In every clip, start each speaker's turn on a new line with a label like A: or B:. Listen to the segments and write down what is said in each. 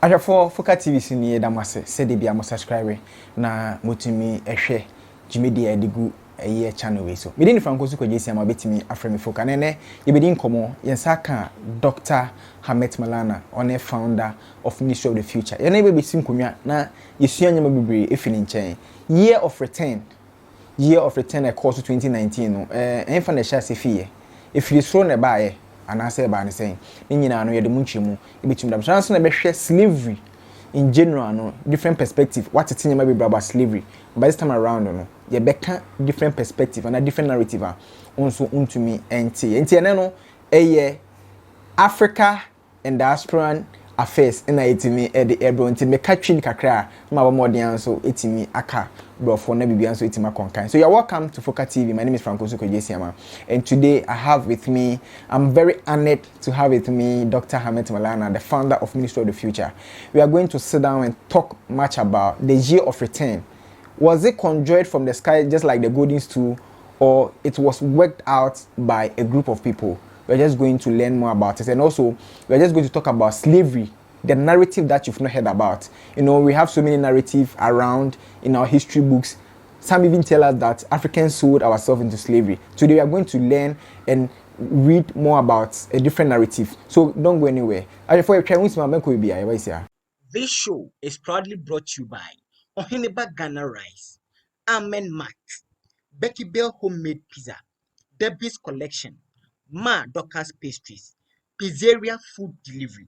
A: Ajafo FOKA TV sini da mase se de bia mo subscribe na motumi ehwe jimedi edigu eye channel we so mede ni franco su kwagesi ama betimi afremi FOKA nene yebedi nkomo yensaka Dr. Maulana on founder of Ministry of the Future yene be besim konwa na yesua nyama bebre efini nchen year of return a course 2019 no enfa na sha se fie efiri so na baaye anase ba ne sen ni nyina no yede munchemu ebetim da so na behwe slavery in general no different perspective what it nyama be about slavery by this time around no ye beka different perspective and a different narrative also untumi enti ene no Africa and diasporan affairs na etimi e de ebro nti meka twin kakra ma ba modern so etimi aka brofo na bibia so etima konkan. So you're welcome to FOKA TV. My name is Franco Sukwagesiama, and today I have with me, I'm very honored to have with me Dr. Maulana, the founder of Ministry of the Future. We are going to sit down and talk much about the year of return. Was it conjured from the sky just like the golden stool, or it was worked out by a group of people? We're just going to learn more about it, and also we're just going to talk about slavery, the narrative that you've not heard about. You know, we have so many narratives around in our history books. Some even tell us that Africans sold ourselves into slavery. Today we are going to learn and read more about a different narrative. So don't go anywhere.
B: This show is proudly brought to you by Ohineba Ghana Rice, Amen Mat, Becky Bell Homemade Pizza, Debbie's Collection, Ma Docker's Pastries, Pizzeria Food Delivery.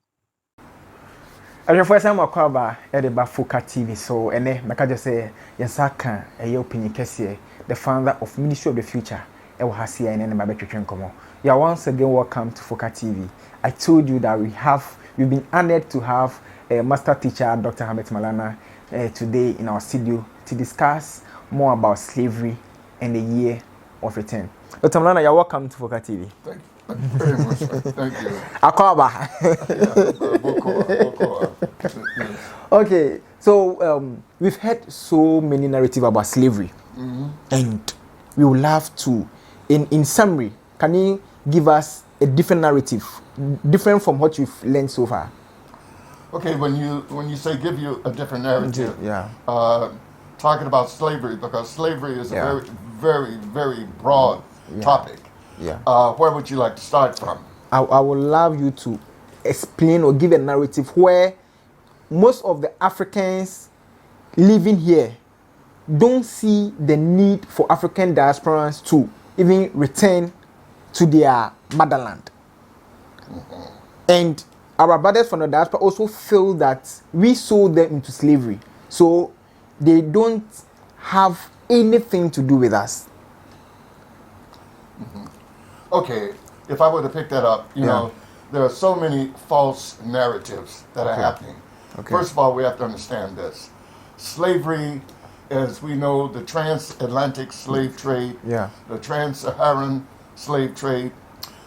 A: Ajafo esa makwaba e de ba FOKA TV so ene meka je say yensaka eye opinyi kese the founder of Ministry of the Future e wo hase ene ne ba betwetwe nkomo. You are once again welcome to FOKA TV. I told you that we've been honored to have a master teacher Dr. Maulana today in our studio to discuss more about slavery and the year of return. Dr. Maulana, you're welcome to FOKA TV.
C: Thank you very much. Thank you.
A: Akwaba. Okay, so we've heard so many narratives about slavery, and we would love to, in summary, can you give us a different narrative, different from what you've learned so far?
C: Okay, when you say give you a different narrative,
A: yeah,
C: talking about slavery, because slavery is a very, very broad topic.
A: Yeah.
C: Where would you like to start from?
A: I would love you to explain or give a narrative where most of the Africans living here don't see the need for African diasporans to even return to their motherland. And our brothers from the diaspora also feel that we sold them into slavery. So they don't have anything to do with us.
C: Okay, if I were to pick that up, you know, there are so many false narratives that are happening.
A: Okay.
C: First of all, we have to understand this. Slavery, as we know, the transatlantic slave trade, the trans-Saharan slave trade.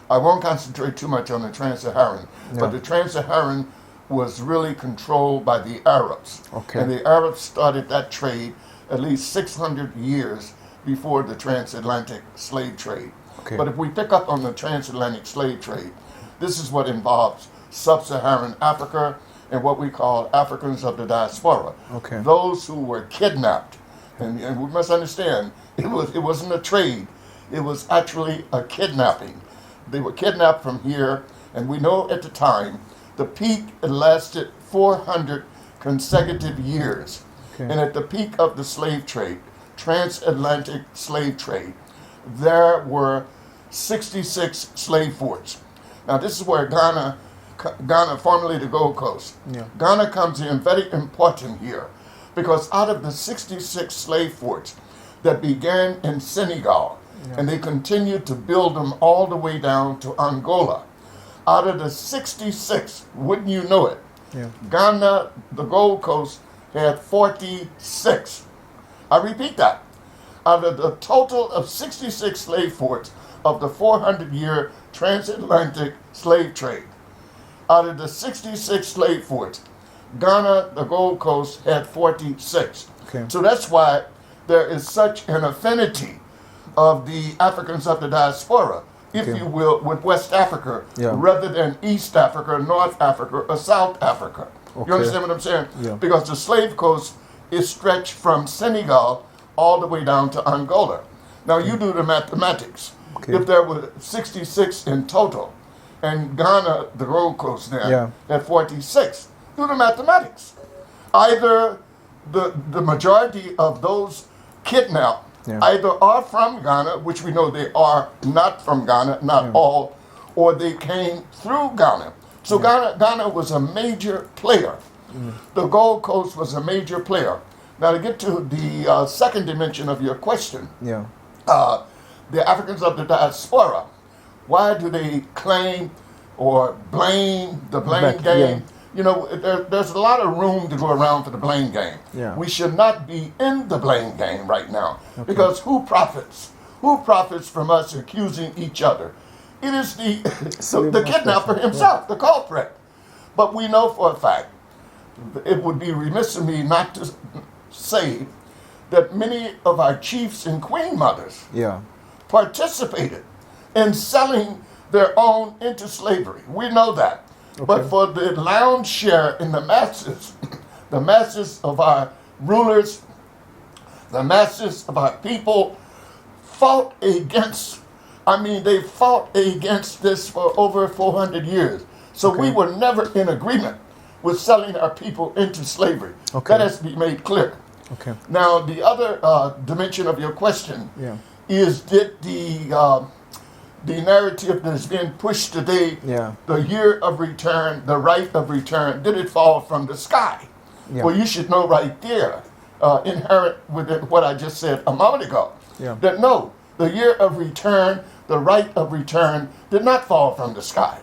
C: I won't concentrate too much on the trans-Saharan, but the trans-Saharan was really controlled by the Arabs.
A: Okay.
C: And the Arabs started that trade at least 600 years before the transatlantic slave trade.
A: Okay.
C: But if we pick up on the transatlantic slave trade, this is what involves sub-Saharan Africa and what we call Africans of the Diaspora.
A: Okay.
C: Those who were kidnapped. And we must understand, it wasn't a trade. It was actually a kidnapping. They were kidnapped from here, and we know at the time, the peak lasted 400 consecutive years.
A: Okay.
C: And at the peak of the slave trade, transatlantic slave trade, there were 66 slave forts. Now this is where Ghana, formerly the Gold Coast, Ghana comes in very important here, because out of the 66 slave forts that began in Senegal, and they continued to build them all the way down to Angola, out of the 66, wouldn't you know it, Ghana, the Gold Coast, had 46. I repeat that. Out of the total of 66 slave forts of the 400-year transatlantic slave trade, out of the 66 slave forts, Ghana, the Gold Coast, had 46.
A: Okay.
C: So that's why there is such an affinity of the Africans of the diaspora, if you will, with West Africa, rather than East Africa, North Africa, or South Africa.
A: Okay.
C: You understand what I'm saying?
A: Yeah.
C: Because the slave coast is stretched from Senegal all the way down to Angola. Now you do the mathematics.
A: Okay.
C: If there were 66 in total, and Ghana, the Gold Coast there, at 46, do the mathematics. Either the majority of those kidnapped either are from Ghana, which we know they are not from Ghana, not all, or they came through Ghana. So Ghana was a major player. The Gold Coast was a major player. Now to get to the second dimension of your question, the Africans of the diaspora, why do they claim or blame the blame game? You know, there's a lot of room to go around for the blame game. We should not be in the blame game right now because who profits? Who profits from us accusing each other? It is the kidnapper himself, the culprit. But we know for a fact, it would be remiss of me not to say that many of our chiefs and queen mothers participated in selling their own into slavery. We know that. But for the lounge share in the masses of our rulers, the masses of our people fought against, they fought against this for over 400 years. So we were never in agreement with selling our people into slavery. That has to be made clear. Now, the other dimension of your question is did the narrative that is being pushed today, the year of return, the right of return, did it fall from the sky? Well, you should know right there, inherent within what I just said a moment ago, that no, the year of return, the right of return did not fall from the sky.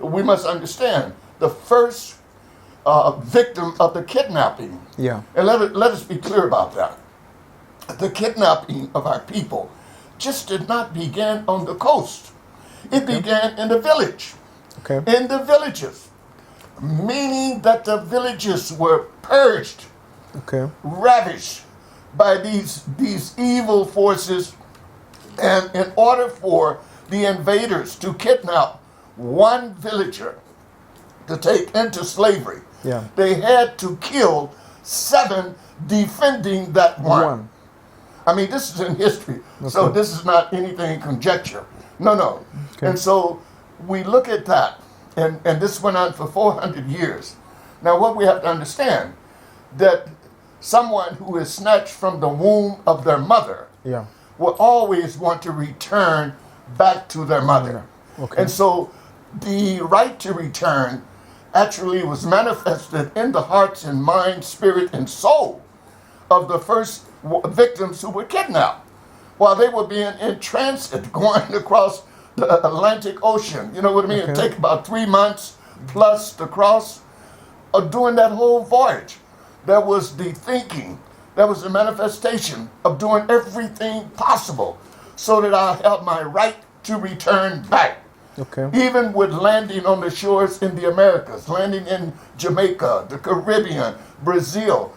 C: We must understand the first victim of the kidnapping, and let us be clear about that. The kidnapping of our people just did not begin on the coast. It began in the village, in the villages, meaning that the villages were purged, ravished by these evil forces. And in order for the invaders to kidnap one villager to take into slavery, they had to kill 7 defending that one. This is in history, so this is not anything conjecture. No. And so we look at that, and this went on for 400 years. Now what we have to understand, that someone who is snatched from the womb of their mother will always want to return back to their mother. And so the right to return actually was manifested in the hearts and mind, spirit, and soul of the first victims who were kidnapped while they were being in transit going across the Atlantic Ocean. You know what I mean? It take about 3 months plus to cross. During that whole voyage, there was the thinking, there was the manifestation of doing everything possible so that I have my right to return back. Even with landing on the shores in the Americas, landing in Jamaica, the Caribbean, Brazil,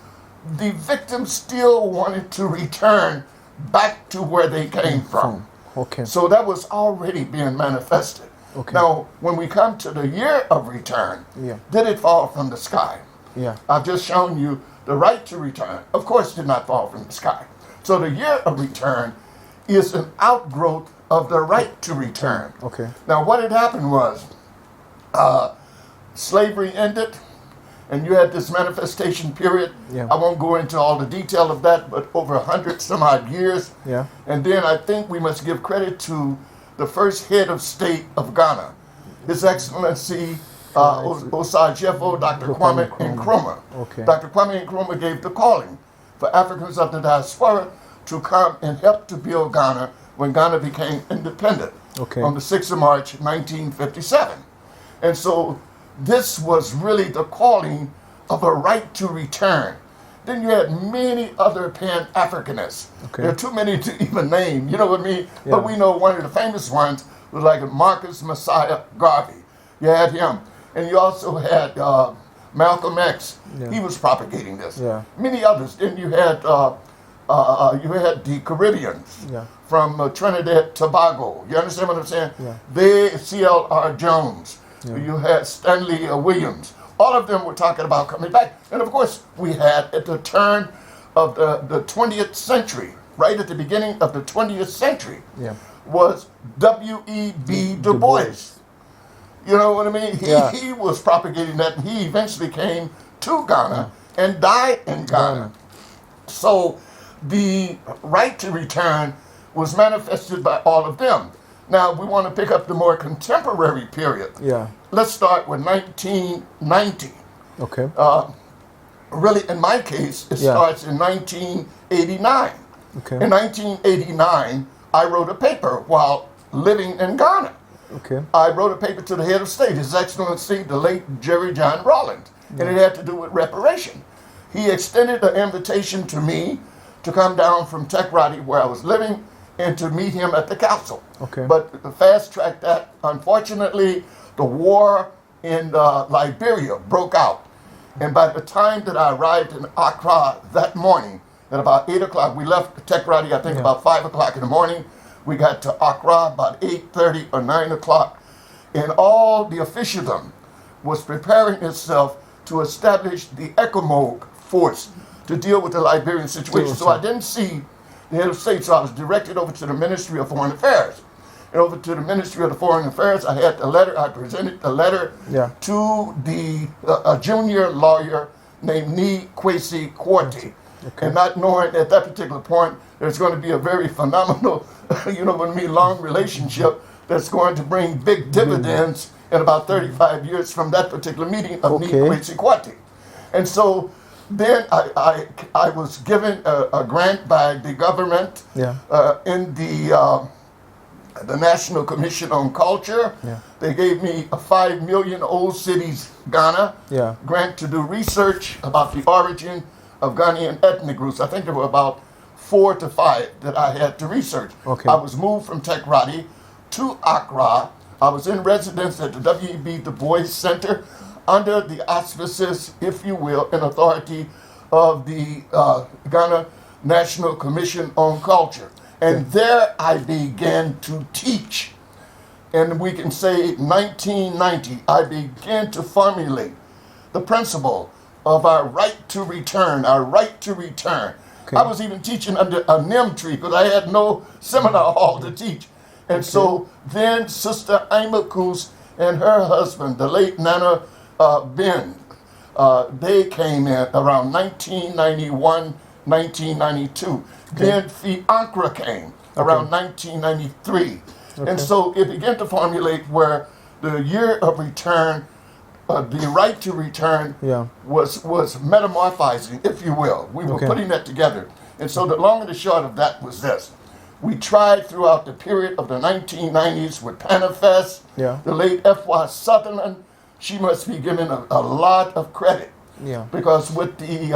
C: the victims still wanted to return back to where they came from. So that was already being manifested. Now, when we come to the year of return, did it fall from the sky? I've just shown you the right to return, of course, did not fall from the sky. So the year of return is an outgrowth of the right to return. Now, what had happened was slavery ended, and you had this manifestation period. I won't go into all the detail of that, but over 100 some odd years. And then I think we must give credit to the first head of state of Ghana, His Excellency Osagyefo Dr. Kwame Nkrumah. Dr. Kwame Nkrumah gave the calling for Africans of the diaspora to come and help to build Ghana when Ghana became independent on the 6th of March, 1957. And so this was really the calling of a right to return. Then you had many other Pan-Africanists. There are too many to even name, you know what I mean? But we know one of the famous ones was like Marcus Mosiah Garvey. You had him. And you also had Malcolm X. He was propagating this. Many others. Then you had the Caribbeans from Trinidad, Tobago. You understand what I'm saying? They, C.L.R. Jones. You had Stanley Williams. all of them were talking about coming back. And of course, we had at the turn of the 20th century, right at the beginning of the 20th century, was W.E.B. Du Bois. You know what I mean? He was propagating that, and he eventually came to Ghana and died in Ghana. So the right to return was manifested by all of them. Now, we want to pick up the more contemporary period. Let's start with 1990.
A: Okay.
C: Really, in my case, it starts in 1989.
A: Okay.
C: In 1989, I wrote a paper while living in Ghana.
A: Okay.
C: I wrote a paper to the head of state, His Excellency, the late Jerry John Rawlings, and it had to do with reparation. He extended an invitation to me to come down from Tekrati, where I was living, and to meet him at the council.
A: Okay.
C: But to fast track that, unfortunately, the war in Liberia broke out. And by the time that I arrived in Accra that morning, at about 8 o'clock, we left Tekrati, I think about 5 o'clock in the morning. We got to Accra about 8:30 or 9 o'clock. And all the officialdom was preparing itself to establish the ECOMOG force to deal with the Liberian situation. So I didn't see the head of state, so I was directed over to the Ministry of Foreign Affairs. And over to the Ministry of the Foreign Affairs, I had the letter, I presented the letter to the a junior lawyer named Ni Kwesi Kwartey. And not knowing at that particular point, there's going to be a very phenomenal, long relationship that's going to bring big dividends in about 35 years from that particular meeting of Ni Kwesi Kwartey. And so then I was given a grant by the government in the National Commission on Culture. They gave me a 5 million Old Cities Ghana grant to do research about the origin of Ghanaian ethnic groups. I think there were about 4 to 5 that I had to research. I was moved from Tekrati to Accra. I was in residence at the W.E.B. Du Bois Center under the auspices, if you will, and authority of the Ghana National Commission on Culture. And there I began to teach. And we can say 1990, I began to formulate the principle of our right to return, our right to return. I was even teaching under a neem tree because I had no seminar hall to teach. And so then Sister Imakus and her husband, the late Nana Ben, they came in around 1991, 1992. Then Fiancra came around 1993. And so it began to formulate where the year of return, the right to return was metamorphizing, if you will. We were putting that together. And so the long and the short of that was this. We tried throughout the period of the 1990s with PANAFEST, the late Efua Southernland. She must be given a lot of credit. Because with the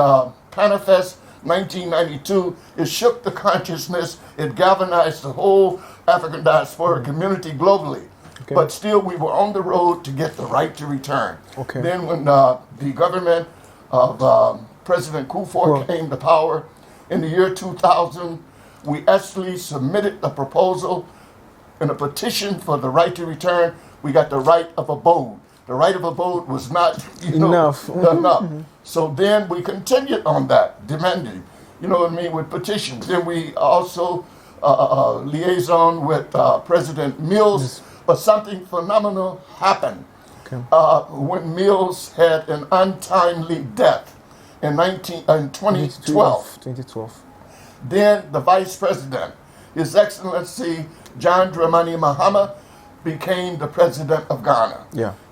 C: PANAFEST 1992, it shook the consciousness, it galvanized the whole African Diaspora community globally. But still, we were on the road to get the right to return. Then when the government of President Kufuor came to power in the year 2000, we actually submitted a proposal and a petition for the right to return. We got the right of abode. The right of abode was not enough. So then we continued on that, demanding, with petitions. Then we also liaison with President Mills. But something phenomenal happened when Mills had an untimely death in 2012. Then the Vice President, His Excellency John Dramani Mahama, became the President of Ghana.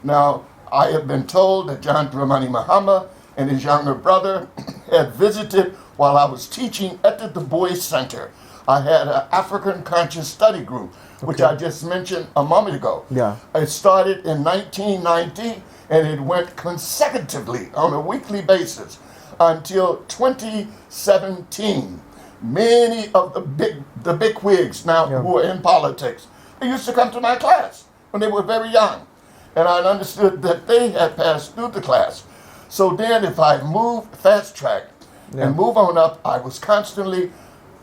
C: Now, I have been told that John Dramani Mahama and his younger brother had visited while I was teaching at the Du Bois Center. I had an African Conscious Study Group, which I just mentioned a moment ago. It started in 1990, and it went consecutively on a weekly basis until 2017. Many of the big wigs now who are in politics, they used to come to my class when they were very young. And I understood that they had passed through the class. So then if I moved fast track and move on up, I was constantly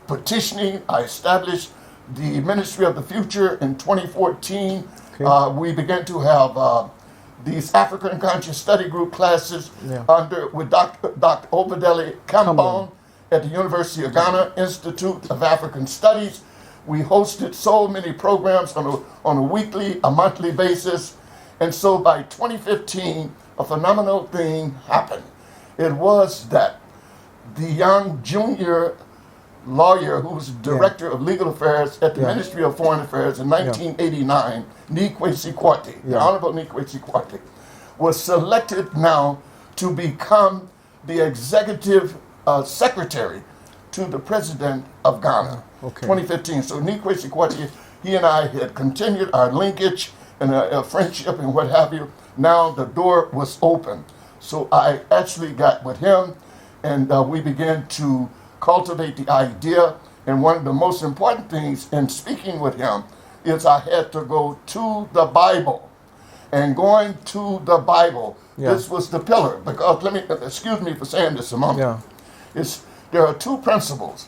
C: petitioning. I established the Ministry of the Future in 2014. We began to have these African Conscious Study Group classes
A: Yeah.
C: with Dr. Obadele Kambon at the University of Ghana Institute of African Studies. We hosted so many programs on a weekly, a monthly basis. And so by 2015, a phenomenal thing happened. It was that the young junior lawyer who was director of legal affairs at the Ministry of Foreign Affairs in 1989, Nikwesi Kwate, the Honorable Nikwesi Kwate, was selected now to become the executive secretary to the president of Ghana. 2015. So Nikwesi Kwate, he and I had continued our linkage and a friendship and what have you. Now the door was open. So I actually got with him and we began to cultivate the idea. And one of the most important things in speaking with him is I had to go to the Bible. And going to the Bible, this was the pillar. Because excuse me for saying this a moment. There are two principles.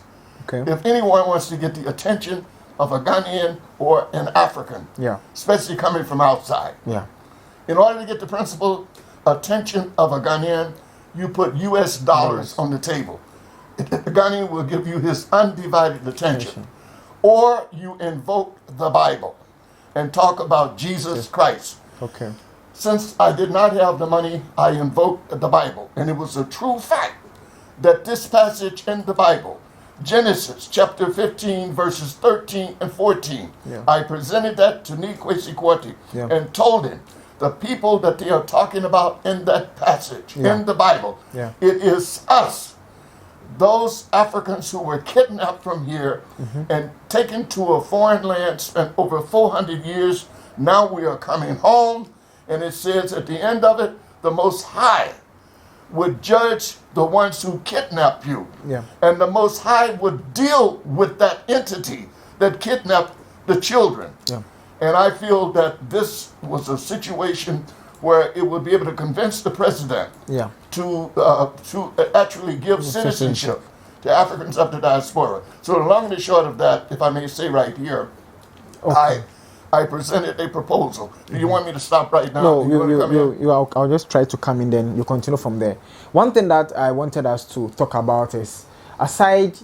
C: If anyone wants to get the attention of a Ghanaian or an African, especially coming from outside, in order to get the principal attention of a Ghanaian, you put US dollars on the table. The Ghanaian will give you his undivided attention. Or you invoke the Bible and talk about Jesus Christ. Since I did not have the money, I invoked the Bible. And it was a true fact that this passage in the Bible, Genesis chapter 15, verses 13 and 14, I presented that to Nikwesi Kwate and told him the people that they are talking about in that passage in the Bible, it is us, those Africans who were kidnapped from here and taken to a foreign land, spent over 400 years. Now we are coming home, and it says at the end of it, the Most High would judge the ones who kidnapped you. And the Most High would deal with that entity that kidnapped the children. And I feel that this was a situation where it would be able to convince the president to actually give citizenship to Africans of the diaspora. So the long and the short of that, if I may say right here, I presented a proposal. Do you want me to stop right now?
A: No, I'll just try to come in, then you continue from there. One thing that I wanted us to talk about is, aside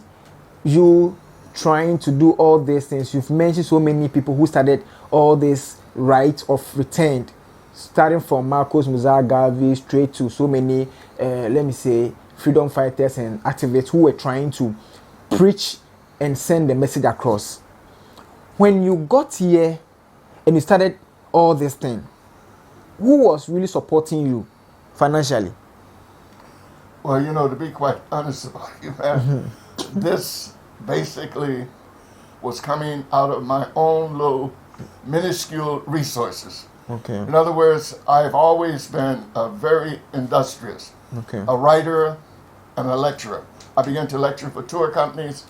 A: you trying to do all these things, you've mentioned so many people who started all this right of return, starting from Marcus Mosiah Garvey straight to so many, let me say, freedom fighters and activists who were trying to preach and send the message across. When you got here and you started all this thing, who was really supporting you financially?
C: Well, to be quite honest about you, man, this basically was coming out of my own little minuscule resources. In other words, I've always been very industrious, a writer and a lecturer. I began to lecture for tour companies.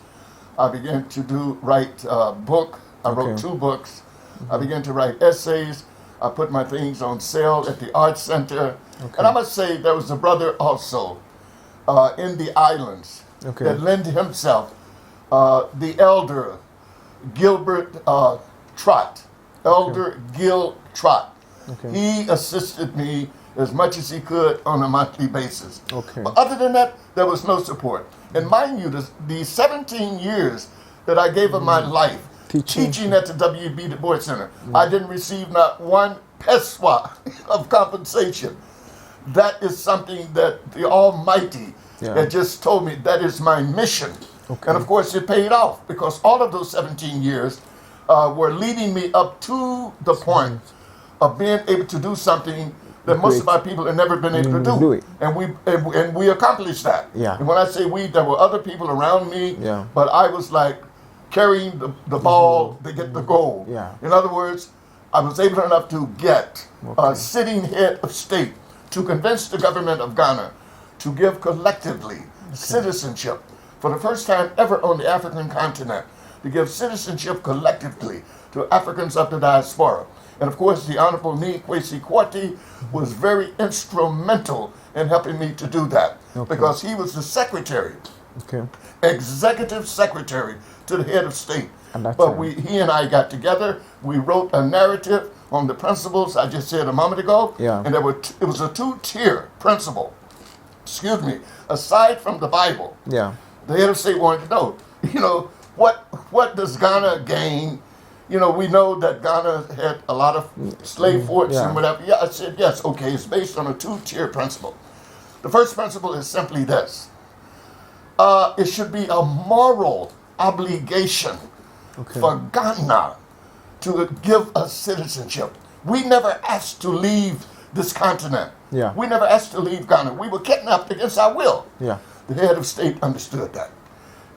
C: I began to write a book. I wrote 2 books. I began to write essays. I put my things on sale at the Art Center. And I must say there was a brother also in the islands that lent himself, the elder Gilbert Trott, Elder Gil Trott. He assisted me as much as he could on a monthly basis. But other than that, there was no support. And mind you, the 17 years that I gave of my life teaching at the W.E.B. Du Bois Center, I didn't receive not one pesewa of compensation. That is something that the Almighty had just told me that is my mission. And of course it paid off, because all of those 17 years were leading me up to the point of being able to do something that most of my people have never been able to do. And we accomplished that. And when I say we, there were other people around me, but I was like carrying the ball to get the goal. In other words, I was able enough to get a sitting head of state to convince the government of Ghana to give collectively citizenship for the first time ever on the African continent, to give citizenship collectively to Africans of the diaspora. And of course, the Honorable Nikwesi Kwate was very instrumental in helping me to do that, because he was the secretary, executive secretary to the head of state. But he and I got together, we wrote a narrative on the principles I just said a moment ago.
A: Yeah.
C: And it was a two-tier principle. Excuse me. Aside from the Bible,
A: Yeah.
C: the head of state wanted to know, what does Ghana gain? We know that Ghana had a lot of slave forts and whatever. Yeah, I said, yes, okay, it's based on a two-tier principle. The first principle is simply this. It should be a moral obligation for Ghana to give us citizenship. We never asked to leave this continent.
A: Yeah.
C: We never asked to leave Ghana. We were kidnapped against our will.
A: Yeah.
C: The head of state understood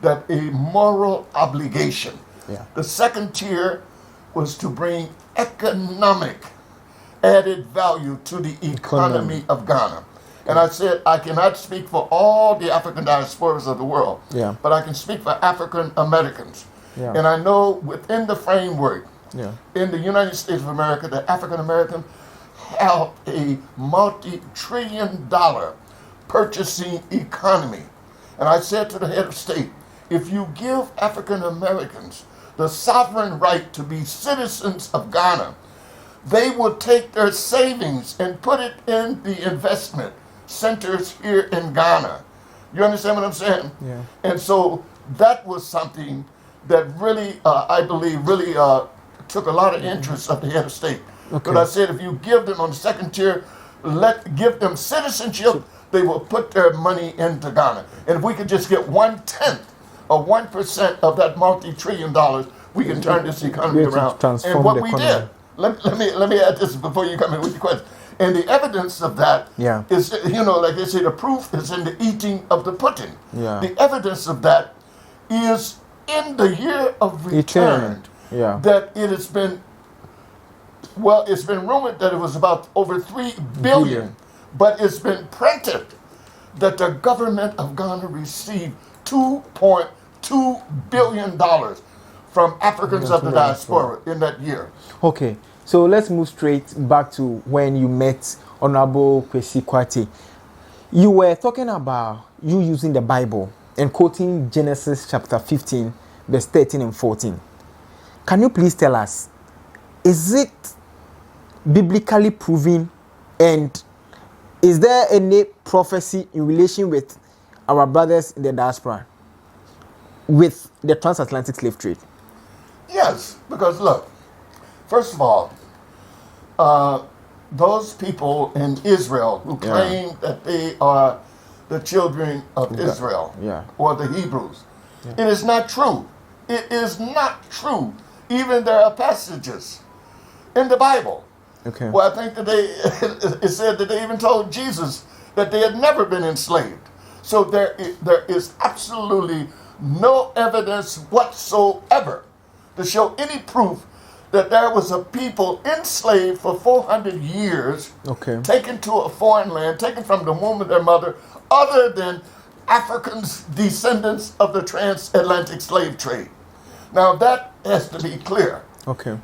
C: that a moral obligation.
A: Yeah.
C: The second tier was to bring economic added value to the economy of Ghana. And I said, I cannot speak for all the African diasporas of the world, but I can speak for African Americans.
A: Yeah.
C: And I know within the framework
A: in
C: the United States of America, that African Americans have a multi-trillion-dollar purchasing economy. And I said to the head of state, if you give African Americans the sovereign right to be citizens of Ghana, they will take their savings and put it in the investment centers here in Ghana. You understand what I'm saying?
A: Yeah.
C: And so that was something that really, I believe, really took a lot of interest of the head of state. But I said, if you give them on the second tier, give them citizenship, they will put their money into Ghana. And if we could just get 1/10 or 1% of that multi-trillion dollars, we can turn this economy around. And what we did, let me add this before you come in with your question. And the evidence of that is, like they say, the proof is in the eating of the pudding.
A: Yeah.
C: The evidence of that is in the year of return. That it has been, it's been rumored that it was about over 3 billion, but it's been printed that the government of Ghana received $2.2 billion from Africans of the diaspora in that year.
A: Okay, so let's move straight back to when you met Honorable Kwesi Kwate. You were talking about you using the Bible and quoting Genesis chapter 15, verse 13 and 14. Can you please tell us, is it biblically proven, and is there any prophecy in relation with our brothers in the diaspora with the transatlantic slave trade?
C: Yes, because look, first of all, those people in Israel who claim that they are the children of Israel or the Hebrews, it is not true. It is not true. Even there are passages in the Bible. Well, I think that it said that they even told Jesus that they had never been enslaved. So there is absolutely no evidence whatsoever to show any proof that there was a people enslaved for 400 years, taken to a foreign land, taken from the womb of their mother, other than Africans, descendants of the transatlantic slave trade. Now that has to be clear.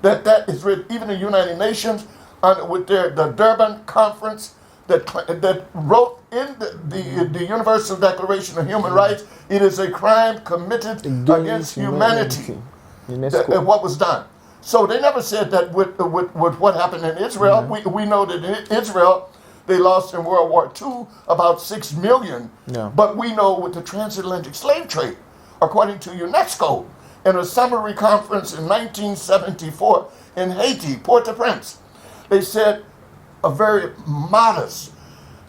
C: That is written even in the United Nations with the Durban Conference that wrote in the Universal Declaration of Human Rights, it is a crime committed against humanity. What was done. So they never said that with what happened in Israel. We know that in Israel they lost in World War II about 6 million. But we know with the transatlantic slave trade, according to UNESCO, in a summary conference in 1974 in Haiti, Port-au-Prince, they said a very modest,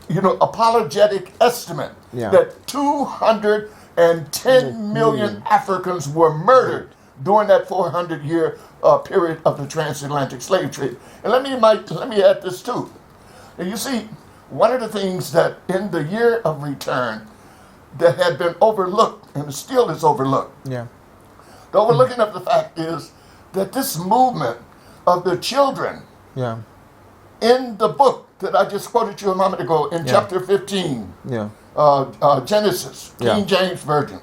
C: apologetic estimate that 210 million Africans were murdered during that 400-year period of the transatlantic slave trade. And let me add this too. And you see, one of the things that in the year of return that had been overlooked and still is overlooked. The overlooking of the fact is that this movement of the children in the book that I just quoted you a moment ago in chapter 15, Genesis, King James Version,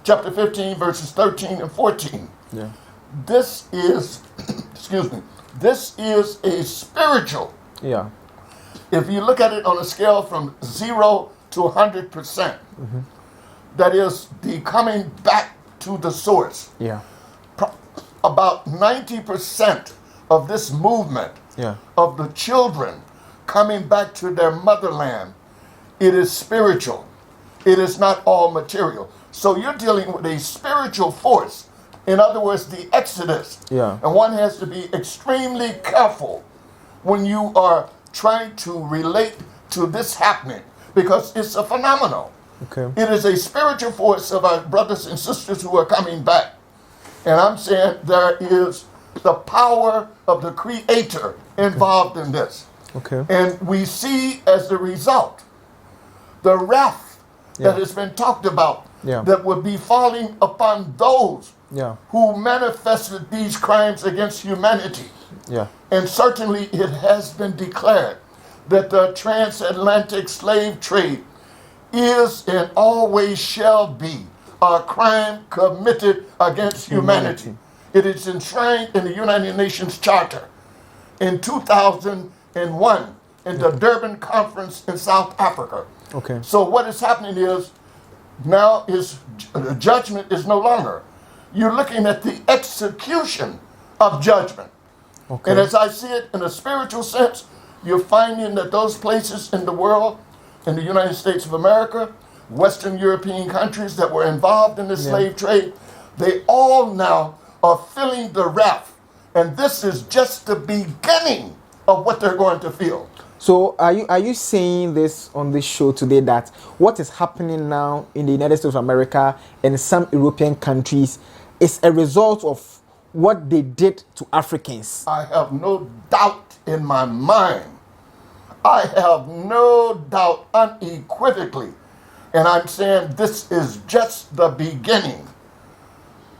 C: chapter 15, verses 13 and 14. This is, this is a spiritual. If you look at it on a scale from 0 to 100%, that is the coming back to the source. About 90% of this movement of the children coming back to their motherland, it is spiritual. It is not all material. So you're dealing with a spiritual force. In other words, the Exodus.
A: Yeah.
C: And one has to be extremely careful when you are trying to relate to this happening, because it's a phenomenon.
A: Okay.
C: It is a spiritual force of our brothers and sisters who are coming back. And I'm saying there is the power of the Creator involved in this.
A: Okay.
C: And we see as the result the wrath that has been talked about that would be falling upon those who manifested these crimes against humanity.
A: Yeah.
C: And certainly it has been declared that the transatlantic slave trade is and always shall be a crime committed against humanity. It is enshrined in the United Nations Charter in 2001 in the Durban Conference in South Africa.
A: Okay.
C: So what is happening is now is the judgment is no longer. You're looking at the execution of judgment.
A: Okay.
C: And as I see it in a spiritual sense, you're finding that those places in the world, in the United States of America, Western European countries that were involved in the slave trade, they all now are feeling the wrath. And this is just the beginning of what they're going to feel.
A: So are you saying this on this show today, that what is happening now in the United States of America and some European countries is a result of what they did to Africans?
C: I have no doubt in my mind. I have no doubt unequivocally. And I'm saying this is just the beginning.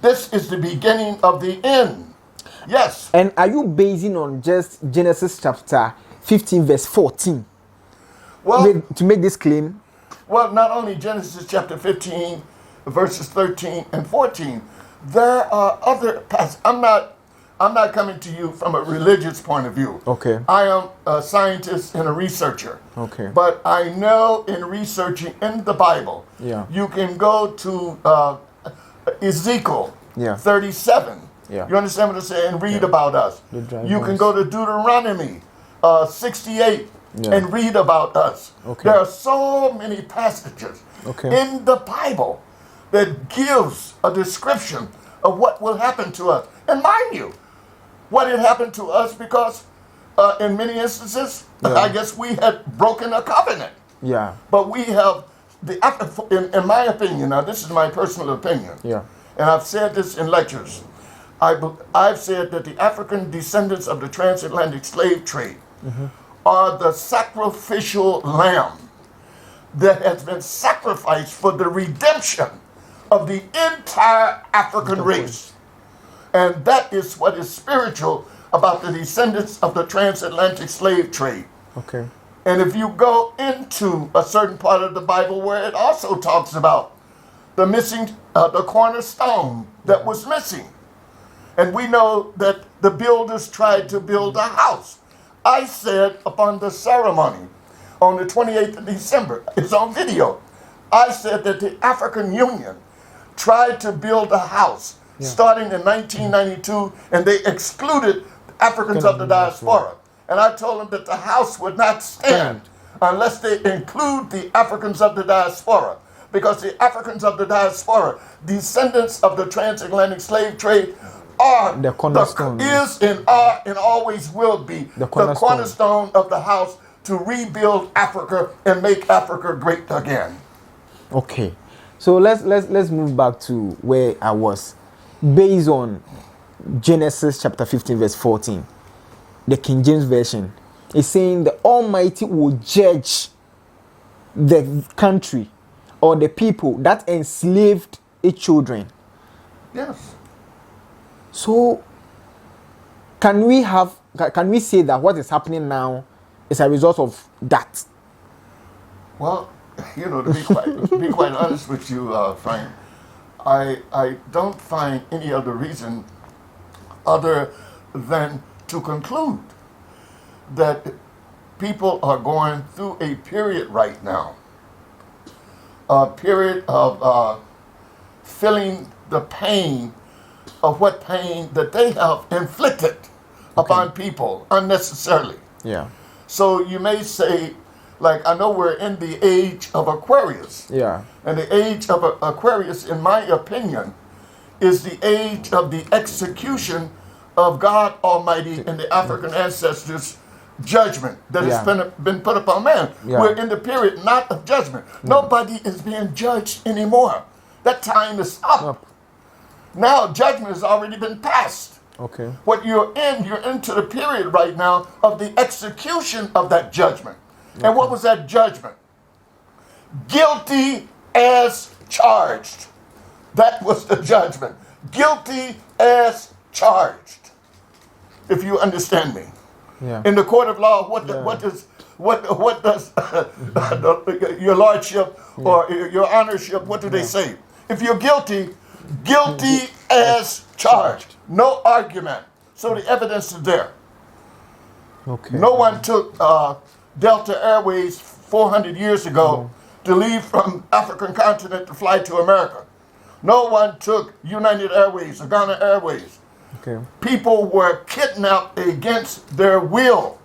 C: This is the beginning of the end. Yes.
A: And are you basing on just Genesis chapter 15 verse 14 to make this claim?
C: Well, not only Genesis chapter 15 verses 13 and 14. There are other passages. I'm not coming to you from a religious point of view.
A: Okay.
C: I am a scientist and a researcher.
A: Okay.
C: But I know in researching in the Bible, you can go to Ezekiel 37.
A: Yeah.
C: You understand what I'm saying? And read about us. You can go to Deuteronomy 68 and read about us.
A: Okay.
C: There are so many passages in the Bible that gives a description of what will happen to us. And mind you, what had happened to us, because in many instances, I guess we had broken a covenant.
A: Yeah.
C: But we have, in my opinion, now this is my personal opinion, and I've said this in lectures, I've said that the African descendants of the transatlantic slave trade are the sacrificial lamb that has been sacrificed for the redemption of the entire African race. And that is what is spiritual about the descendants of the transatlantic slave trade.
A: Okay.
C: And if you go into a certain part of the Bible where it also talks about the missing, the cornerstone that was missing. And we know that the builders tried to build a house. I said upon the ceremony on the 28th of December, it's on video, I said that the African Union tried to build a house starting in 1992, and they excluded Africans of the diaspora. And I told them that the house would not stand unless they include the Africans of the diaspora, because the Africans of the diaspora, descendants of the transatlantic slave trade, are
A: the cornerstone,
C: is and are and always will be the cornerstone of the house to rebuild Africa and make Africa great again.
A: Okay, so let's move back to where I was, based on Genesis chapter 15 verse 14. The King James Version is saying the Almighty will judge the country or the people that enslaved its children.
C: Yes.
A: So can we say that what is happening now is a result of that?
C: Well, you know, to be quite honest with you, Frank, I don't find any other reason other than to conclude that people are going through a period right now, a period of feeling the pain of what pain that they have inflicted upon people unnecessarily.
A: Yeah.
C: So you may say, like, I know we're in the age of Aquarius.
A: Yeah.
C: And the age of Aquarius, in my opinion, is the age of the execution of God Almighty and the African ancestors' judgment that has been put upon man.
A: Yeah.
C: We're in the period not of judgment. Nobody is being judged anymore. That time is up. Now judgment has already been passed.
A: Okay.
C: What you're into the period right now of the execution of that judgment. Okay. And what was that judgment? Guilty as charged. That was the judgment. Guilty as charged. If you understand me.
A: Yeah.
C: In the court of law, what does your lordship or your honorship, what do they say? If you're guilty, guilty as charged. No argument. So the evidence is there.
A: Okay.
C: No one took Delta Airways 400 years ago to leave from African continent to fly to America. No one took United Airways or Ghana Airways.
A: Okay.
C: People were kidnapped against their will.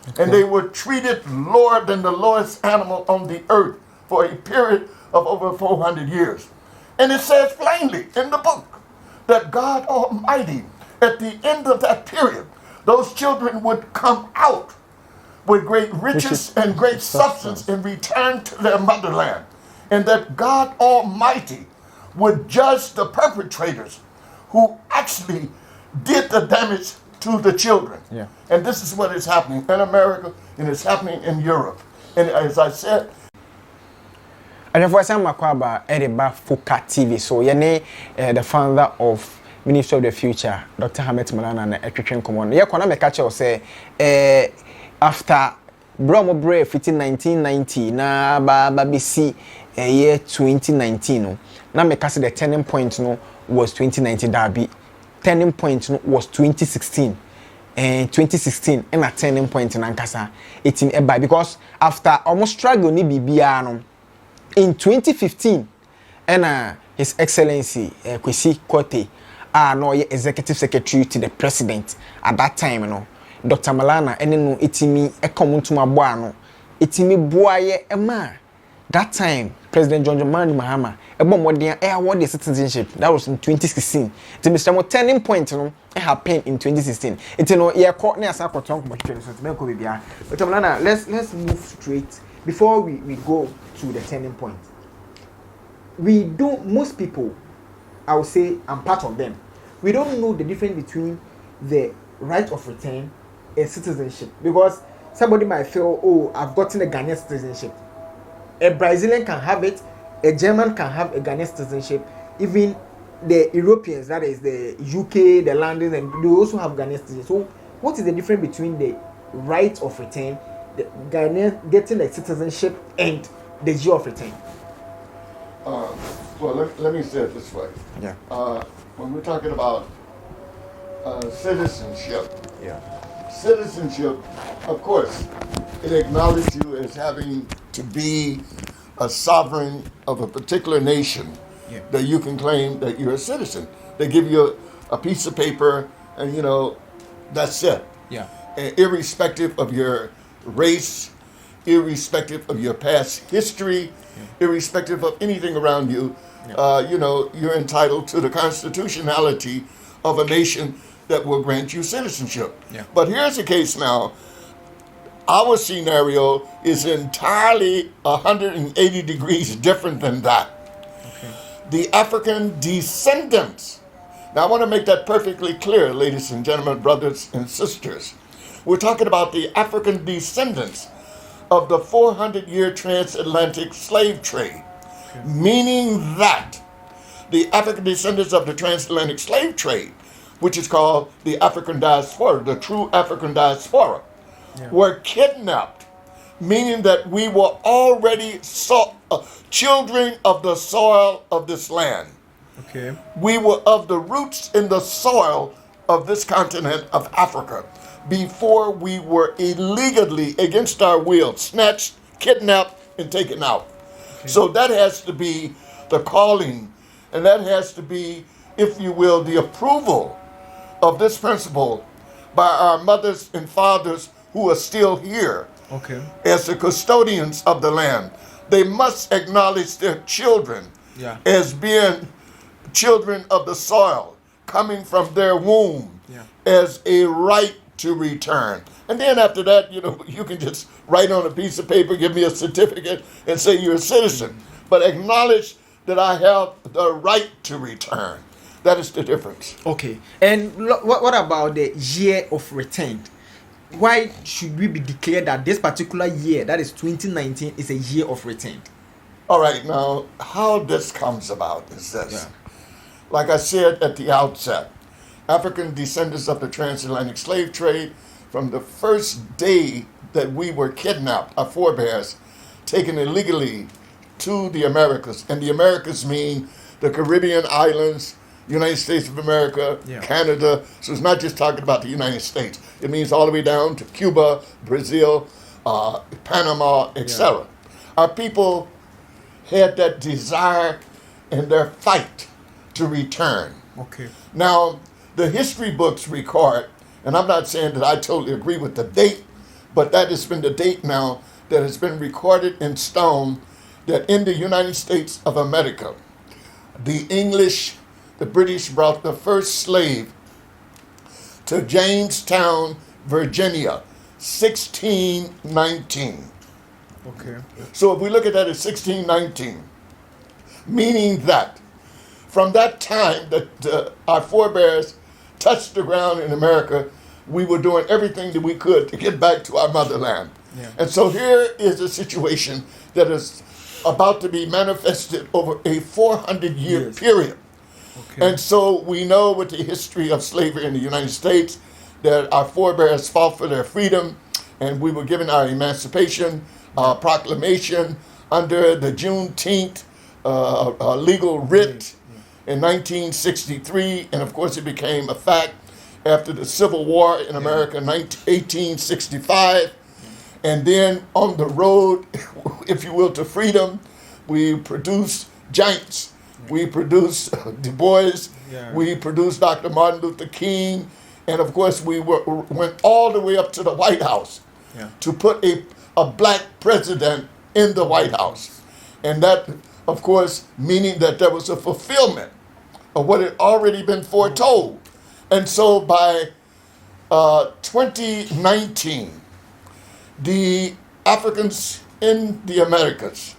C: Okay. And they were treated lower than the lowest animal on the earth for a period of over 400 years. And it says plainly in the book that God Almighty, at the end of that period, those children would come out with great riches and great substance and return to their motherland. And that God Almighty would judge the perpetrators who actually did the damage to the children.
A: Yeah.
C: And this is what is happening in America, and it's happening in Europe. And as I said,
A: and if I say Makwaba Ediba FOKA TV, so yene the founder of Ministry of the Future, Dr. Maulana and Efua Common. Yeah, Kwame Nkrumah say after Bromo Brave 1990 na BBC year 2019 no. Na me say the turning point no was 2019 Derby. Turning point no was 2016. And 2016 and a turning point in Ankasa 18 eba because after almost struggle ni bibia no in 2015 and His Excellency Kwesi Kote no executive secretary to the president at that time no Dr.Maulana and no itimi ekomuntuma boa no itimi boaye ema that time President John Dramani Mahama modern award the citizenship that was in 2016 the Mr. Mo turning point no happened in 2016 it no ye court na asa koton ko twene so me ko bibia but Maulana let's move straight before we go to the turning point. We don't, most people, I would say I'm part of them, we don't know the difference between the right of return and citizenship, because somebody might feel, oh, I've gotten a Ghanaian citizenship. A Brazilian can have it, a German can have a Ghanaian citizenship, even the Europeans, that is the UK, the London, and they also have Ghanaian citizenship. So what is the difference between the right of return, the Ghanaian getting a citizenship, and the G of return?
C: Well, let me say it this way.
A: Yeah.
C: When we're talking about citizenship,
A: yeah,
C: citizenship, of course, it acknowledges you as having to be a sovereign of a particular nation, yeah, that you can claim that you're a citizen. They give you a piece of paper, and that's it.
A: Yeah.
C: And irrespective of your race, irrespective of your past history, irrespective of anything around you, you're entitled to the constitutionality of a nation that will grant you citizenship.
A: Yeah.
C: But here's the case now. Our scenario is entirely 180 degrees different than that.
A: Okay.
C: The African descendants. Now, I want to make that perfectly clear, ladies and gentlemen, brothers and sisters. We're talking about the African descendants of the 400-year transatlantic slave trade, okay, meaning that the African descendants of the transatlantic slave trade, which is called the African Diaspora, the true African Diaspora, yeah, were kidnapped, meaning that we were already children of the soil of this land.
A: Okay.
C: We were of the roots in the soil of this continent of Africa before we were illegally, against our will, snatched, kidnapped, and taken out. Okay. So that has to be the calling, and that has to be, if you will, the approval of this principle by our mothers and fathers who are still here
A: Okay.
C: as the custodians of the land. They must acknowledge their children
A: Yeah.
C: as being children of the soil, coming from their womb
A: Yeah.
C: as a right to return. And then after that, you can just write on a piece of paper, give me a certificate, and say you're a citizen. But acknowledge that I have the right to return. That is the difference.
A: Okay. And what about the year of return? Why should we be declared that this particular year, that is 2019, is a year of return?
C: All right, now, how this comes about is this.
A: Yeah.
C: Like I said at the outset, African descendants of the transatlantic slave trade, from the first day that we were kidnapped, our forebears, taken illegally to the Americas. And the Americas mean the Caribbean islands, United States of America,
A: Yeah.
C: Canada. So it's not just talking about the United States. It means all the way down to Cuba, Brazil, Panama, etc. Our people had that desire in their fight to return.
A: Okay.
C: Now, the history books record, and I'm not saying that I totally agree with the date, but that has been the date now that has been recorded in stone, that in the United States of America, the British brought the first slave to Jamestown, Virginia, 1619.
A: Okay.
C: So if we look at that as 1619, meaning that from that time that our forebears touched the ground in America, we were doing everything that we could to get back to our motherland.
A: Yeah.
C: And so here is a situation that is about to be manifested over a 400-year
A: Yes.
C: period.
A: Okay.
C: And so we know with the history of slavery in the United States that our forebears fought for their freedom, and we were given our emancipation proclamation under the Juneteenth legal writ in 1963, and of course it became a fact after the Civil War in America in 1865. And then on the road, if you will, to freedom, we produced giants. We produced Du Bois.
A: Yeah.
C: We produced Dr. Martin Luther King. And of course, we went all the way up to the White House to put a black president in the White House. And that, of course, meaning that there was a fulfillment of what had already been foretold. And so by 2019, the Africans in the Americas,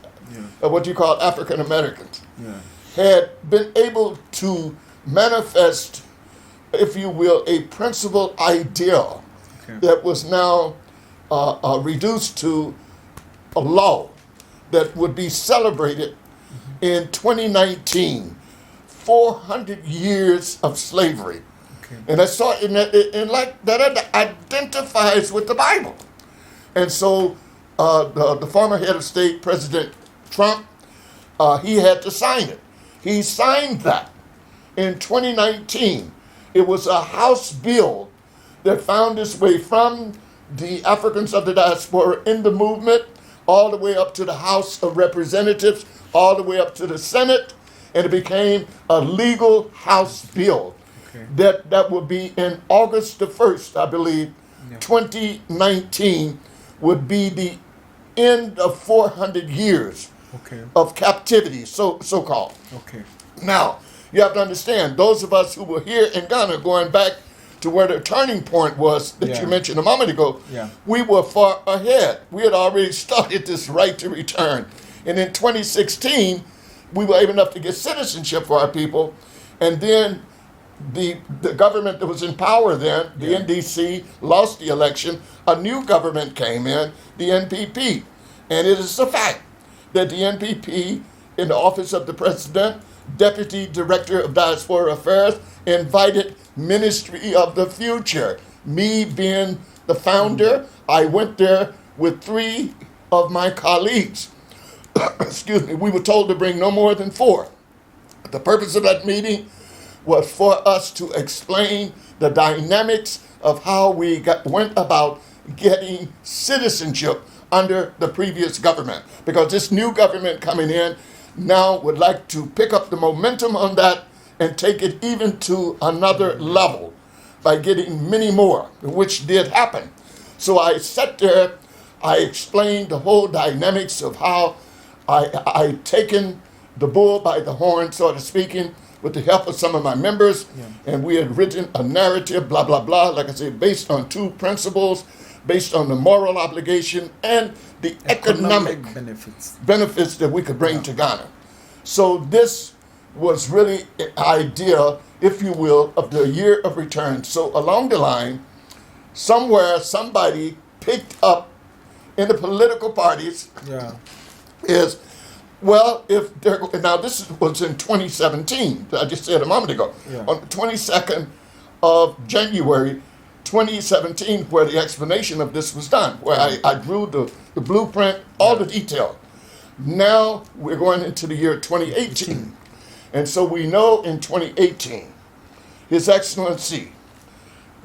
C: what you call African Americans, had been able to manifest, if you will, a principal ideal that was now reduced to a law that would be celebrated in 2019, 400 years of slavery. And that's so, and like that identifies with the Bible. And so the former head of state, President Trump, he had to sign it. He signed that in 2019. It was a House bill that found its way from the Africans of the diaspora in the movement all the way up to the House of Representatives, all the way up to the Senate, and it became a legal House bill that will be in August the 1st, I believe, 2019 would be the end of 400 years of captivity, so-called. Now, you have to understand, those of us who were here in Ghana, going back to where the turning point was that you mentioned a moment ago, we were far ahead. We had already started this right to return. And in 2016, we were able enough to get citizenship for our people. And then the government that was in power then, the NDC, lost the election. A new government came in, the NPP. And it is a fact that the NPP, in the office of the president, Deputy Director of Diaspora Affairs, invited Ministry of the Future. Me being the founder, I went there with 3 of my colleagues. Excuse me, we were told to bring no more than 4. The purpose of that meeting was for us to explain the dynamics of how we went about getting citizenship under the previous government. Because this new government coming in now would like to pick up the momentum on that and take it even to another level. by getting many more, which did happen. So I sat there, I explained the whole dynamics of how I taken the bull by the horn, sort of speaking, with the help of some of my members, and we had written a narrative, blah, blah, blah, like I said, based on two principles, based on the moral obligation and the economic benefits that we could bring to Ghana. So this was really an idea, if you will, of the year of return. So along the line, somewhere somebody picked up in the political parties is, well, if they're, now this was in 2017, I just said a moment ago, on the 22nd of January 2017, where the explanation of this was done, where I drew the blueprint, all the detail. Now we're going into the year 2018. And so we know in 2018, His Excellency,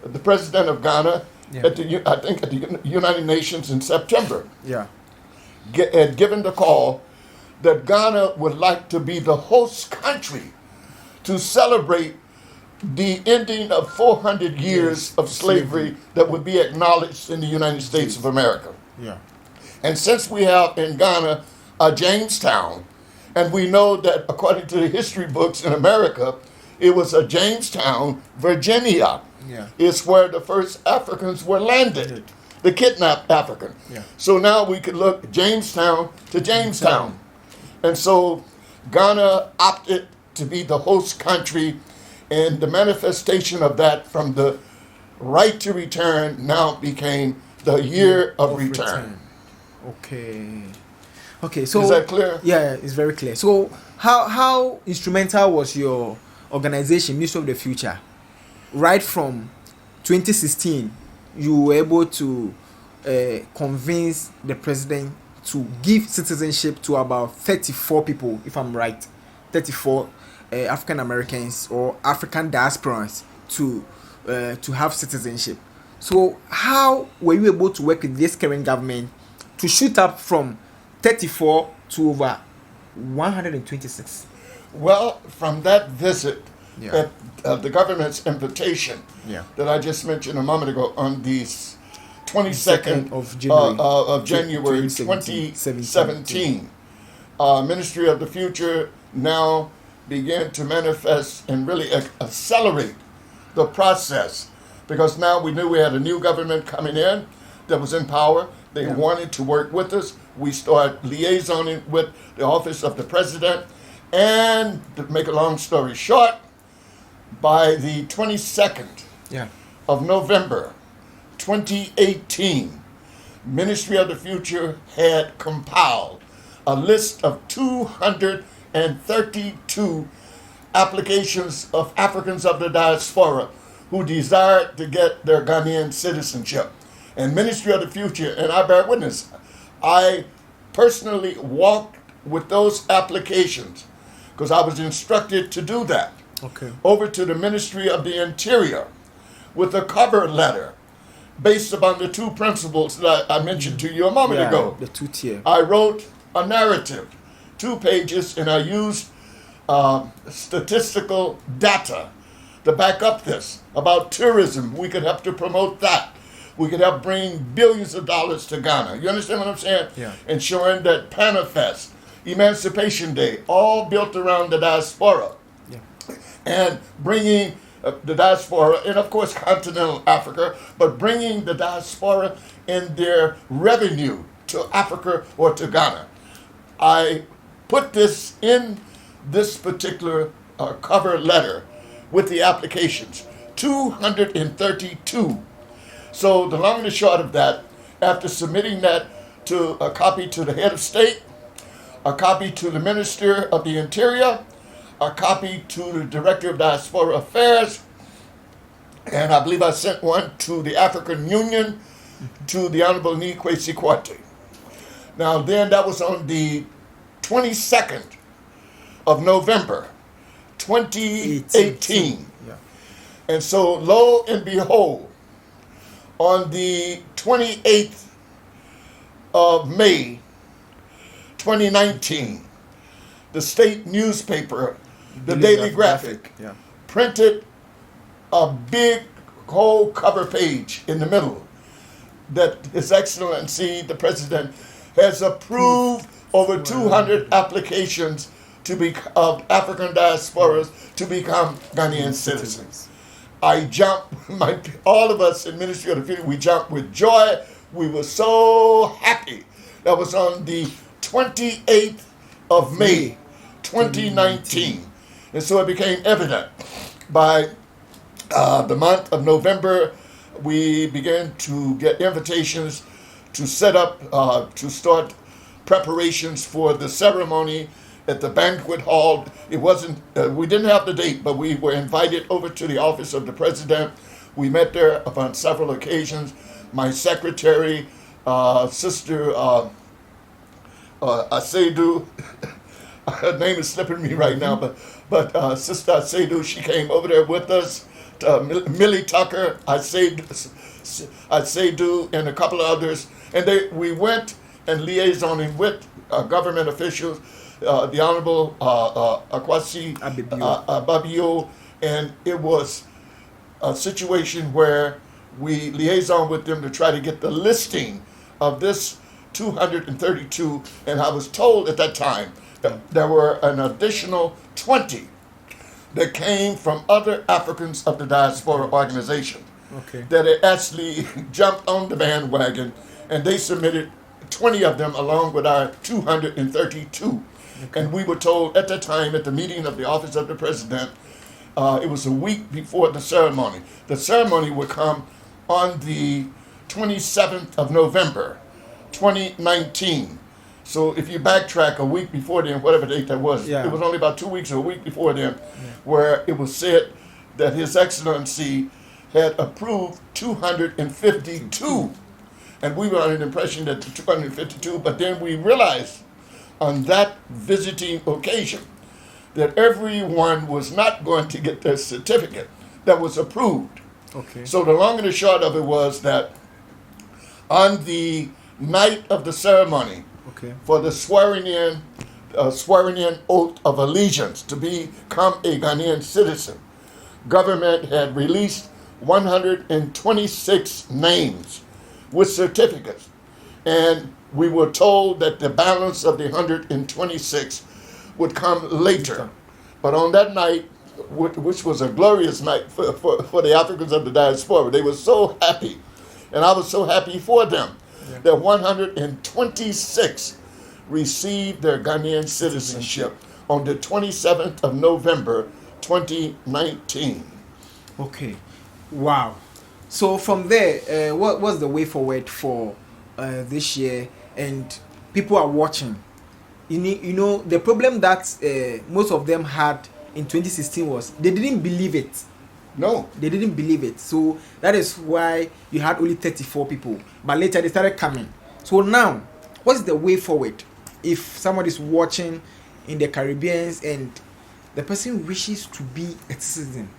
C: the President of Ghana, at the, I think at the United Nations in September, had given the call that Ghana would like to be the host country to celebrate the ending of 400 years of slavery that would be acknowledged in the United States of America. And since we have in Ghana a Jamestown, and we know that according to the history books in America, it was a Jamestown, Virginia, is where the first Africans were landed, the kidnapped African. So now we could look Jamestown to Jamestown. And so Ghana opted to be the host country, and the manifestation of that from the right to return now became the year of return.
A: Okay, so
C: is that clear?
A: Yeah, it's very clear. So how instrumental was your organization, Ministry of the Future? Right from 2016, you were able to convince the president to give citizenship to about 34 people, if I'm right, 34 African Americans or African diasporans to have citizenship. So how were you able to work with this current government to shoot up from 34 to over 126?
C: Well, from that visit, at the government's invitation that I just mentioned a moment ago on the 22nd of January 2017, Ministry of the Future now began to manifest and really accelerate the process, because now we knew we had a new government coming in that was in power. They wanted to work with us. We started liaisoning with the office of the president, and to make a long story short, by the 22nd of November 2018, Ministry of the Future had compiled a list of 232 applications of Africans of the diaspora who desired to get their Ghanaian citizenship. And Ministry of the Future, and I bear witness, I personally walked with those applications, because I was instructed to do that, over to the Ministry of the Interior with a cover letter based upon the two principles that I mentioned to you a moment ago.
A: The two-tier.
C: I wrote a narrative, 2 pages, and I used statistical data to back up this about tourism. We could help to promote that. We could help bring billions of dollars to Ghana. You understand what I'm saying? Ensuring that PANAFEST, Emancipation Day, all built around the diaspora. And bringing the diaspora, and of course continental Africa, but bringing the diaspora and their revenue to Africa or to Ghana. I put this in this particular cover letter with the applications, 232. So the long and the short of that, after submitting that to a copy to the head of state, a copy to the Minister of the Interior, a copy to the Director of Diaspora Affairs, and I believe I sent one to the African Union, to the Honorable Kwame Nkrumah. Now then, that was on the 22nd of November, 2018. And so, lo and behold, on the 28th of May, 2019, the state newspaper, the Daily Graphic, printed a big whole cover page in the middle that His Excellency the President has approved over 200 applications to be of African diasporas to become Ghanaian citizens. I jumped, all of us in Ministry of the Future, we jumped with joy. We were so happy. That was on the 28th of May, 2019. And so it became evident by the month of November, we began to get invitations to set up, to start preparations for the ceremony at the banquet hall. It wasn't, we didn't have the date, but we were invited over to the office of the president. We met there upon several occasions. My secretary, Sister Asedu, her name is slipping me right now, but Sister Asedu, she came over there with us. Millie Tucker, Asedu, and a couple of others. And we went and liaisoning with government officials, the Honorable Akwasi Ababio, and it was a situation where we liaisoned with them to try to get the listing of this 232, and I was told at that time that there were an additional 20 that came from other Africans of the diaspora organization that had actually jumped on the bandwagon, and they submitted 20 of them along with our 232. And we were told at the time at the meeting of the office of the president, it was a week before the ceremony. The ceremony would come on the 27th of November, 2019. So if you backtrack a week before then, whatever date that was, it was only about 2 weeks or a week before then, where it was said that His Excellency had approved 252. And we were under the impression that the 252, but then we realized on that visiting occasion that everyone was not going to get their certificate that was approved. So the long and the short of it was that on the night of the ceremony, for the swearing in oath of allegiance to become a Ghanaian citizen, government had released 126 names with certificates, and we were told that the balance of the 126 would come later. But on that night, which was a glorious night for the Africans of the diaspora, they were so happy, and I was so happy for them, that 126 received their Ghanaian citizenship on the 27th of November, 2019.
A: Okay, wow. So from there, what was the way forward for this year? And people are watching. You know, the problem that most of them had in 2016 was they didn't believe it.
C: No.
A: They didn't believe it. So that is why you had only 34 people. But later they started coming. So now, what's the way forward? If somebody's watching in the Caribbean and the person wishes to be a citizen.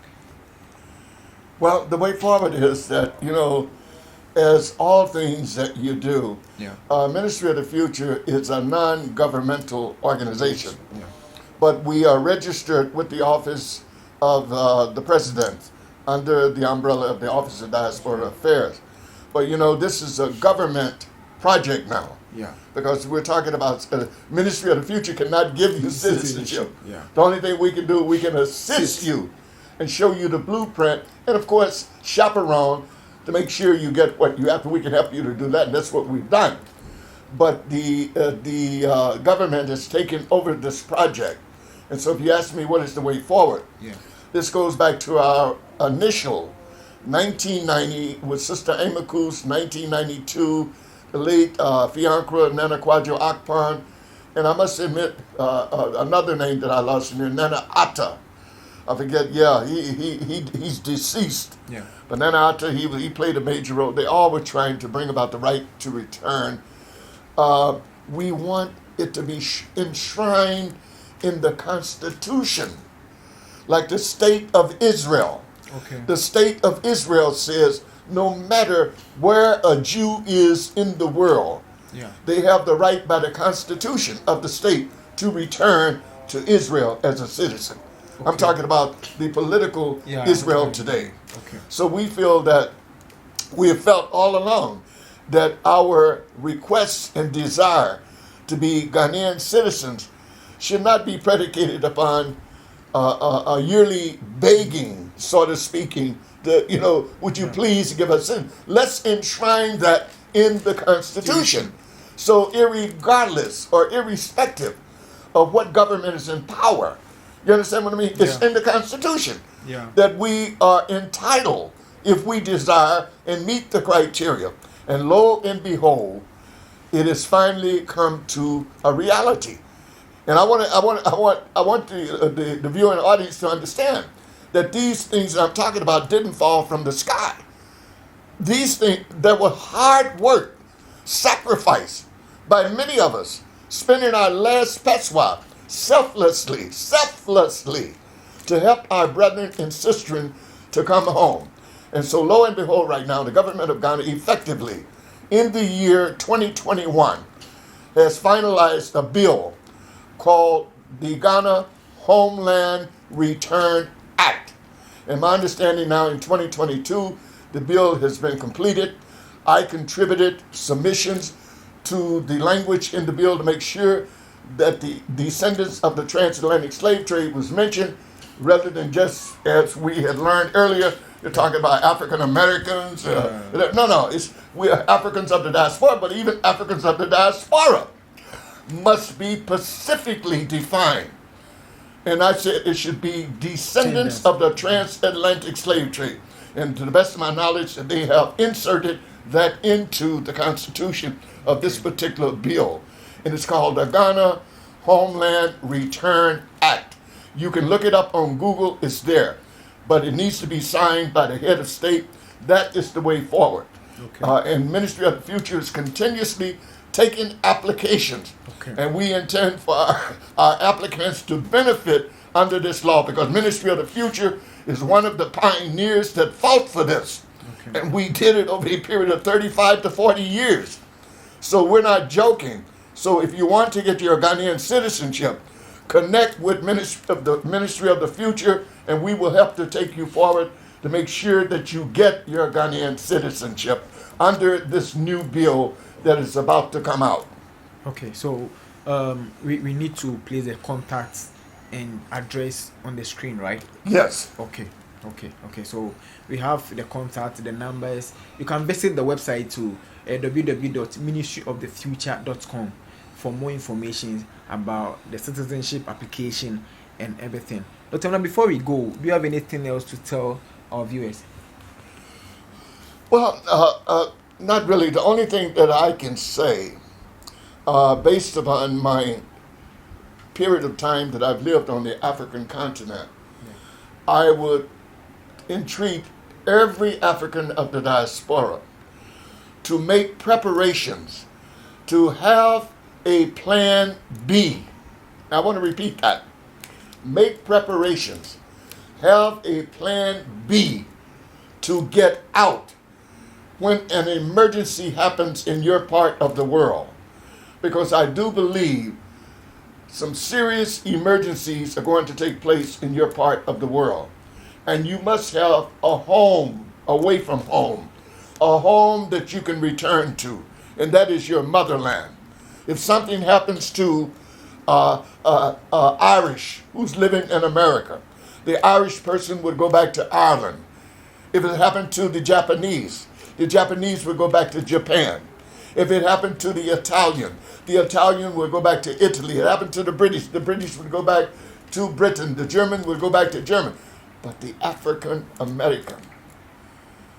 C: Well, the way forward is that, you know, as all things that you do, Ministry of the Future is a non-governmental organization. But we are registered with the Office of the President under the umbrella of the Office of Diaspora Affairs. But, you know, this is a government project now. Because we're talking about Ministry of the Future cannot give you citizenship. The only thing we can do, we can assist you and show you the blueprint, and of course, chaperone to make sure you get what you have to. We can help you to do that, and that's what we've done. But the government has taken over this project. And so if you ask me what is the way forward, this goes back to our initial 1990 with Sister Amaku's 1992, the late Fiancra Nana Kwadjo Akpan, and I must admit another name that I lost in there, Nana Atta. I forget, he's deceased. But Nana Atta, he played a major role. They all were trying to bring about the right to return. We want it to be enshrined in the Constitution, like the State of Israel. The State of Israel says no matter where a Jew is in the world, they have the right by the Constitution of the state to return to Israel as a citizen. I'm talking about the political Israel today. So we feel that we have felt all along that our requests and desire to be Ghanaian citizens should not be predicated upon a yearly begging, sort of speaking, would you please give us in? Let's enshrine that in the Constitution. So irregardless or irrespective of what government is in power, you understand what I mean? It's in the Constitution that we are entitled, if we desire and meet the criteria. And lo and behold, it has finally come to a reality. And I want the viewing audience to understand that these things that I'm talking about didn't fall from the sky. These things, there was hard work, sacrifice by many of us, spending our last petswa selflessly, to help our brethren and sisters to come home. And so lo and behold, right now, the government of Ghana effectively, in the year 2021, has finalized a bill called the Ghana Homeland Return Act. And my understanding now in 2022, the bill has been completed. I contributed submissions to the language in the bill to make sure that the descendants of the transatlantic slave trade was mentioned, rather than just, as we had learned earlier, you're talking about African Americans. We are Africans of the diaspora, but even Africans of the diaspora must be specifically defined. And I said it should be descendants of the transatlantic slave trade. And to the best of my knowledge, they have inserted that into the Constitution of this particular bill. And it's called the Ghana Homeland Return Act. You can look it up on Google, it's there. But it needs to be signed by the head of state. That is the way forward. And Ministry of the Future is continuously taking applications. And we intend for our applicants to benefit under this law, because Ministry of the Future is one of the pioneers that fought for this. And we did it over a period of 35 to 40 years. So we're not joking. So if you want to get your Ghanaian citizenship, connect with Ministry of the Future, and we will help to take you forward to make sure that you get your Ghanaian citizenship under this new bill that is about to come out.
A: Okay, so we need to place the contacts and address on the screen, right?
C: Yes.
A: Okay. So we have the contact, the numbers. You can visit the website to www.ministryofthefuture.com for more information about the citizenship application and everything. Dr. Maulana, before we go, do you have anything else to tell our viewers?
C: Well, not really. The only thing that I can say, based upon my period of time that I've lived on the African continent, I would entreat every African of the diaspora to make preparations to have a plan B. I want to repeat that. Make preparations. Have a plan B to get out when an emergency happens in your part of the world. Because I do believe some serious emergencies are going to take place in your part of the world. And you must have a home away from home, a home that you can return to, and that is your motherland. If something happens to Irish who's living in America, the Irish person would go back to Ireland. If it happened to the Japanese would go back to Japan. If it happened to the Italian would go back to Italy. It happened to the British would go back to Britain. The German would go back to Germany. But the African American,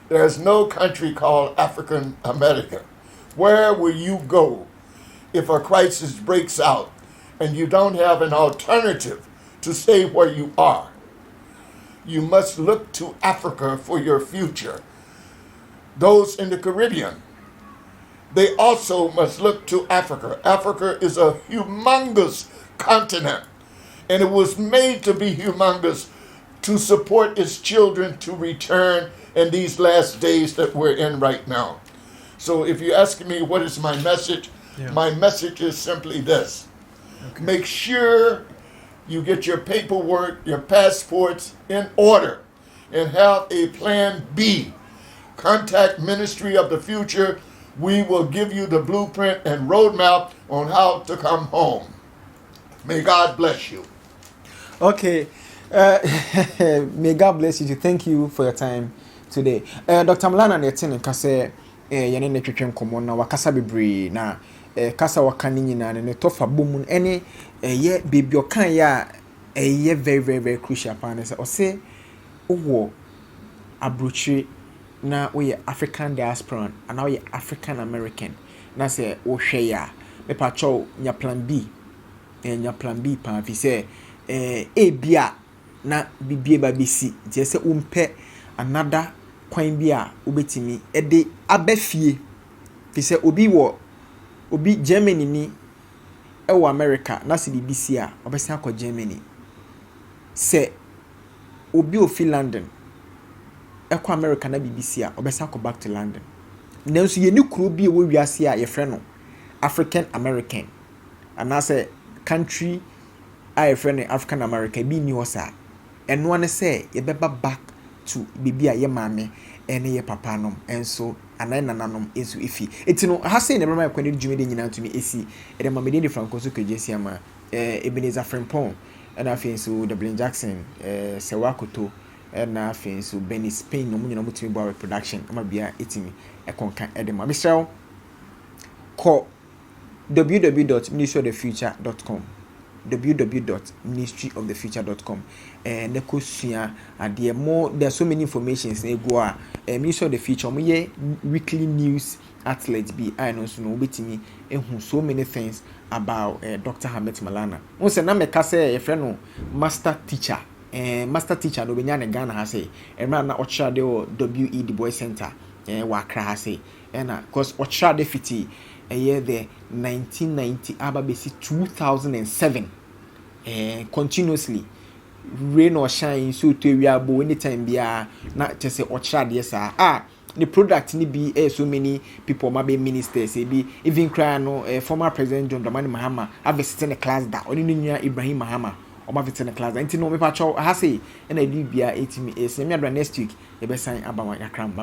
C: there's no country called African American. Where will you go if a crisis breaks out and you don't have an alternative to stay where you are? You must look to Africa for your future. Those in the Caribbean, they also must look to Africa. Africa is a humongous continent, and it was made to be humongous to support its children to return in these last days that we're in right now. So if you're asking me what is my message, my message is simply this. Make sure you get your paperwork, your passports in order, and have a plan B. Contact Ministry of the Future. We will give you the blueprint and roadmap on how to come home. May God bless you.
A: Okay. May God bless you. Thank you for your time today. Dr. Maulana Netin kase yene ne twetwe nkomo na wakasa bebre na kasa wakani nyina ne tofa bomun ene ye baby okan ya ye very very very crucial pan say o say owo abrochi na we African Diaspora and now we African American na say wo hwe ya me pa cho nya plan B nya plan B pa fi say bia na bibie ba bisi je se umpe another kwan bia obetimi e de abafie fi se obi Germany ni e wo America na se bibisi a obesi akọ Germany se obi ofi London e kọ America na bibisi a obesi akọ back to London nanso ye ni kuro bi e wo wiase a ye frɛ no African American and na say country I friend African American be new sa and one say ye beba back to bibi a ye mame ene ye papa nom enso anan nananom esu efi etino ha say ne brema kwani dwuma de nyina tumi esi e de mame de Franco so kejesi ama Ebenezer Frimpong and afin so W Jackson Sewakoto and afin so Benny Spain no nyina mutumi bo production ama bia etimi e konka e de ma Mr. Call www.ministryofthefuture.com www.ministryofthefuture.com and there more there's so many informations go Ministry of the Future mo weekly news outlet be I know so no betimi ehun so many things about Dr. Maulana. Won say na me ka say e friend no master teacher no benya ne Ghana ha say e na ocha de W.E.B Bois Center wa Accra ha say na cause ocha de fiti a year there 1990 ababesi 2007 continuously rain or shine so to we abo anytime bia na just say ochra de sa the product ni be so many people ma be ministers be even cry no former president Dr.Maulana Mahama have visited the class da oni nua Ibrahim Mahama o ma visited the class da nti no me pa cho ha say na di bia etimi me adwa next week e be sign aba wa yakran